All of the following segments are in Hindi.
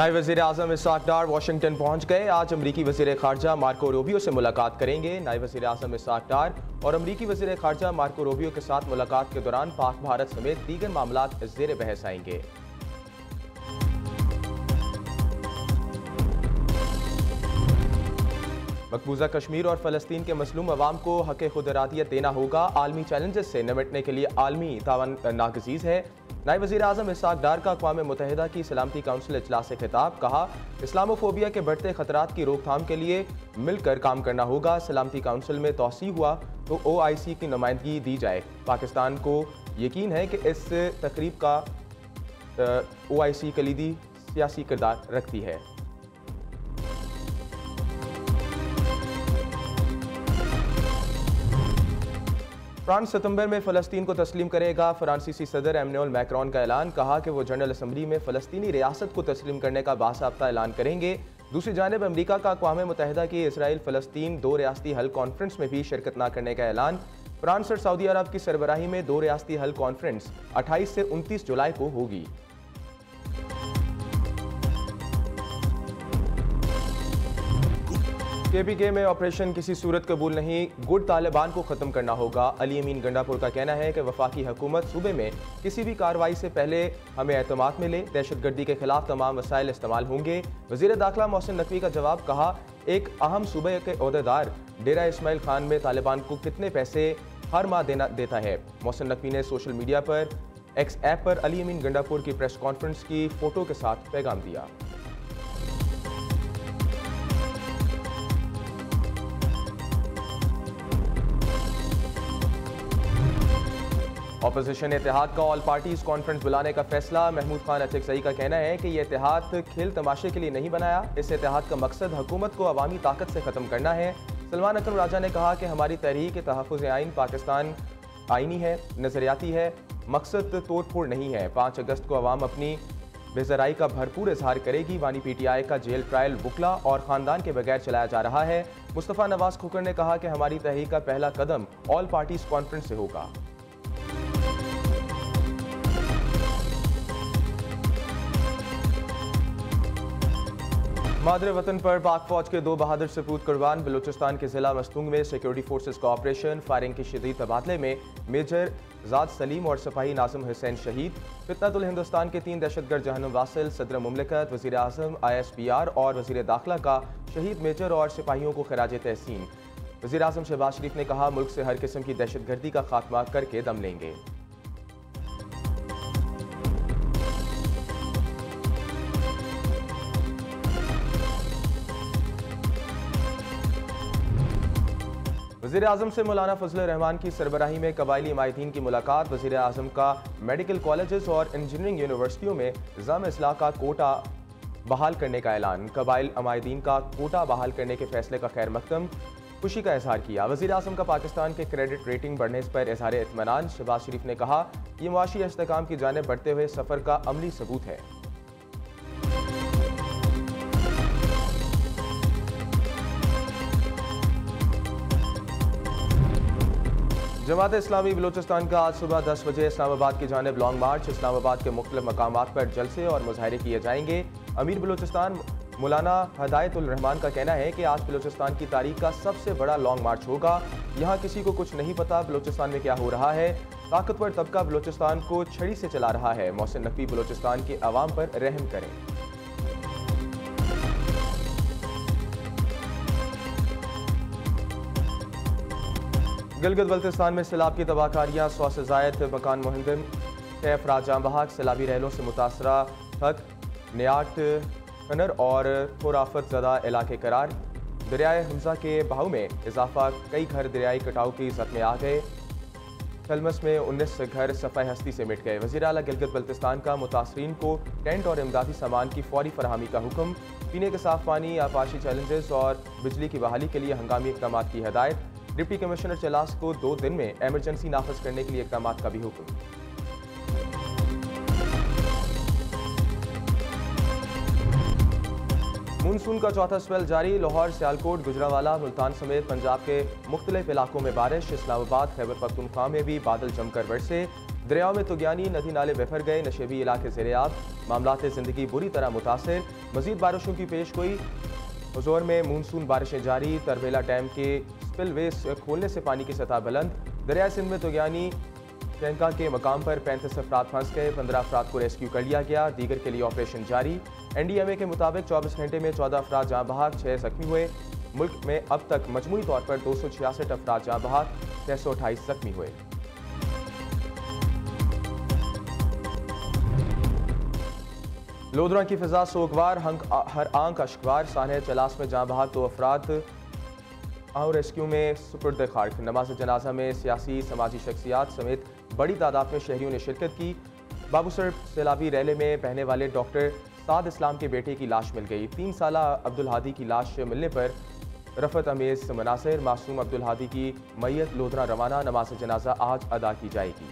नायब वज़ीर आज़म इसहाक़ डार वाशिंगटन पहुँच गए। आज अमरीकी वज़ीर ख़ारजा मार्को रूबियो से मुलाकात करेंगे। नायब वज़ीर आज़म इसहाक़ डार और अमरीकी वज़ीर ख़ारजा मार्को रूबियो के साथ मुलाकात के दौरान पाक भारत समेत दीगर मामलात ज़ेर बहस आएंगे। मकबूजा कश्मीर और फ़लस्तीन के मसलूम अवाम को हक़ खुद इरादियत देना होगा। आलमी चैलेंजेस से निपटने के लिए आलमी तावन नागज़ीज़ है। नायब वज़ीर आज़म इसहाक़ डार का अक़वाम मुत्तहिदा की सलामती काउंसिल इजलास से खिताब। कहा, इस्लामोफोबिया के बढ़ते ख़तरात की रोकथाम के लिए मिलकर काम करना होगा। सलामती काउंसिल में तोसी हुआ तो OIC की नुमाइंदगी दी जाए। पाकिस्तान को यकीन है कि इस तकरीब का OIC कलीदी सियासी किरदार रखती है। फ्रांस सितंबर में फ़लस्तीन को तस्लीम करेगा। फ्रांसीसी सदर एमैनुअल मैक्रोन का ऐलान। कहा कि वो जनरल असम्बली में फ़लस्तीनी रियासत को तस्लीम करने का बासाब्ता ऐलान करेंगे। दूसरी जानिब अमरीका का अक़वाम मुत्तहिदा की इसराइल फ़लस्तीन 2 रियासती हल कॉन्फ्रेंस में भी शिरकत न करने का ऐलान। फ्रांस और सऊदी अरब की सरबराही में 2 रियासती हल कॉन्फ्रेंस 28 से 29 जुलाई को होगी। KPK में ऑपरेशन किसी सूरत कबूल नहीं, गुट तालिबान को ख़त्म करना होगा। अली अमीन गंडापुर का कहना है कि वफाकी हुकूमत सूबे में किसी भी कार्रवाई से पहले हमें एतमाद मिले। दहशतगर्दी के खिलाफ तमाम वसाइल इस्तेमाल होंगे। वज़ीर दाखिला मोहसिन नकवी का जवाब। कहा, एक अहम सूबे के ओहदेदार डेरा इस्माइल खान में तालिबान को कितने पैसे हर माह देता है। मोहसिन नकवी ने सोशल मीडिया पर X ऐप पर अली अमीन गंडापुर की प्रेस कॉन्फ्रेंस की फ़ोटो के साथ पैगाम दिया। ऑपोजिशन इत्तेहाद का ऑल पार्टीज कॉन्फ्रेंस बुलाने का फैसला। महमूद खान अचकजई का कहना है कि यह इत्तेहाद खेल तमाशे के लिए नहीं बनाया। इस इत्तेहाद का मकसद हुकूमत को अवामी ताकत से ख़त्म करना है। सलमान अकरम राजा ने कहा कि हमारी तहरीक तहफ़्फ़ुज़ आइन पाकिस्तान आइनी है, नज़रियाती है, मकसद तोड़ फोड़ नहीं है। 5 अगस्त को अवाम अपनी बेज़राई का भरपूर इजहार करेगी। वानी PTI का जेल ट्रायल वुकला और ख़ानदान के बगैर चलाया जा रहा है। मुस्तफ़ा नवाज खुकर ने कहा कि हमारी तहरीक का पहला कदम ऑल पार्टीज कॉन्फ्रेंस से होगा। मादरे वतन पर पाक फौज के 2 बहादुर सपूत कुर्बान। बलूचिस्तान के जिला मस्तूंग में सिक्योरिटी फोर्सेस का ऑपरेशन। फायरिंग के शदीद तबादले में मेजर ज़ाद सलीम और सिपाही नाज़िम हुसैन शहीद। फितनतुल हिंदुस्तान के 3 दहशतगर्द जहन्नुम वासिल, सदर मुमलिकत, वज़ीर आज़म, ISPR और वज़ीर दाखिला का शहीद मेजर और सिपाहियों को खराज तहसीन। वज़ीर आज़म शहबाज शरीफ ने कहा, मुल्क से हर किस्म की दहशतगर्दी का खात्मा करके दम लेंगे। वज़ीर आज़म से मौलाना फजल रहमान की सरबराही में कबायली माहिदीन की मुलाकात। वज़ीर आज़म का मेडिकल कॉलेजेस और इंजीनियरिंग यूनिवर्सिटियों में निज़ाम इस्लाह का कोटा बहाल करने का ऐलान। कबाइल माहिदीन का कोटा बहाल करने के फैसले का खैर मकदम खुशी का इजहार किया। वज़ीर आज़म का पाकिस्तान के क्रेडिट रेटिंग बढ़ने पर इजहार इत्मीनान। शहबाज शरीफ ने कहा, यह मुआशी इस्तेहकाम की जानिब बढ़ते हुए सफ़र का अमली सबूत है। जमात इस्लामी बलूचिस्तान का आज सुबह 10 बजे इस्लामाबाद की जानिब लॉन्ग मार्च। इस्लामाबाद के मुख्तलिफ मकामात पर जलसे और मुजाहरे किए जाएंगे। अमीर बलूचिस्तान मौलाना हदायतुल रहमान का कहना है कि आज बलूचिस्तान की तारीख का सबसे बड़ा लॉन्ग मार्च होगा। यहाँ किसी को कुछ नहीं पता बलूचिस्तान में क्या हो रहा है। ताकतवर तबका बलूचिस्तान को छड़ी से चला रहा है। मोहसिन नकवी बलूचिस्तान के अवाम पर रहम करें। गिलगित बल्तिस्तान में सैलाब की तबाहकारियाँ। 100 से ज़ायद मकान मुहंदिम, 6 अफराद जाँ बहक। सैलाबी रहलों से मुतासरा थक, नियाट, खनर और थोराफत ज़दा इलाके करार। दरियाए हमजा के बहाव में इजाफा, कई घर दरियाई कटाव की जद में आ गए। थलमस में 19 घर सफ़ाई हस्ती से मिट गए। वज़ीर आला गिलगित बल्तिस्तान का मुतासरीन को टेंट और इमदादी सामान की फौरी फराहमी का हुक्म। पीने के साफ पानी, आपाशी चैलेंजेस और बिजली की बहाली के लिए हंगामी इक़दाम की हदायत। डिप्टी कमिश्नर चलास को 2 दिन में एमरजेंसी नाफिज करने के लिए इक़दाम का भी हुक्म। मानसून का चौथा स्पेल जारी। लाहौर, सियालकोट, गुजरांवाला, मुल्तान समेत पंजाब के मुख्तलिफ इलाकों में बारिश। इस्लामाबाद, खैबर पख्तूनख्वा में भी बादल जमकर बरसे। दरियाओं में तुगयानी, नदी नाले बिफर गए, नशेबी इलाके ज़ेर-ए-आब, मामलात ज़िंदगी बुरी तरह मुतासिर। मज़ीद बारिशों की पेश गोई। हुज़ूर में मानसून बारिशें जारी, तरबेला डैम के स्पिलवेज खोलने से पानी की सतह बुलंद। दरिया सिंध में तुगयानी शंका के मकाम पर 35 अफराद फंस गए, 15 अफराद को रेस्क्यू कर लिया गया, दीगर के लिए ऑपरेशन जारी। NDMA के मुताबिक 24 घंटे में 14 अफराद जाँ बहक, 6 जख्मी हुए। मुल्क में अब तक मजमूई तौर पर 266 अफराद जाँ बहक, 628 जख्मी हुए। लोधरा की फिजा सोगवार, हर आंक अशकवार, सानह चलास में जाँ बहक 2 अफराद और रेस्क्यू में सुपुर्द खाक। नमाज जनाजा में सियासी समाजी शख्सियात समेत बड़ी तादाद में शहरियों ने शिरकत की। बाबूसर सैलाबी रैली में बहने वाले डॉक्टर साद इस्लाम के बेटे की लाश मिल गई। 3 साला अब्दुल हादी की लाश मिलने पर रफत अमेज मनासिर। मासूम अब्दुल हादी की मैयत लोधरा रवाना, नमाज जनाजा आज अदा की जाएगी।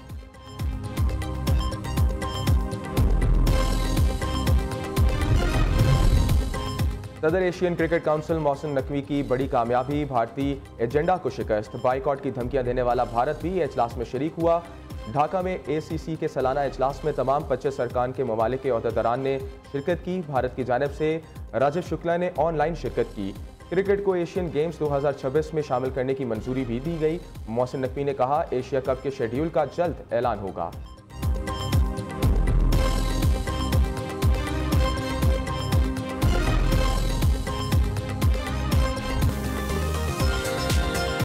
सदर Asian cricket council Mohsin Naqvi की बड़ी कामयाबी, भारतीय एजेंडा को शिकस्त। बाइकआउट की धमकियां देने वाला भारत भी इजलास में शरीक हुआ। ढाका में ACC के सालाना इजलास में तमाम 25 अरकान के ममालिक के अहदेदारान ने शिरकत की। भारत की जानिब से राजीव शुक्ला ने ऑनलाइन शिरकत की। क्रिकेट को एशियन गेम्स 2026 में शामिल करने की मंजूरी भी दी गई। मोहसिन नकवी ने कहा, एशिया कप के शेड्यूल का जल्द ऐलान होगा।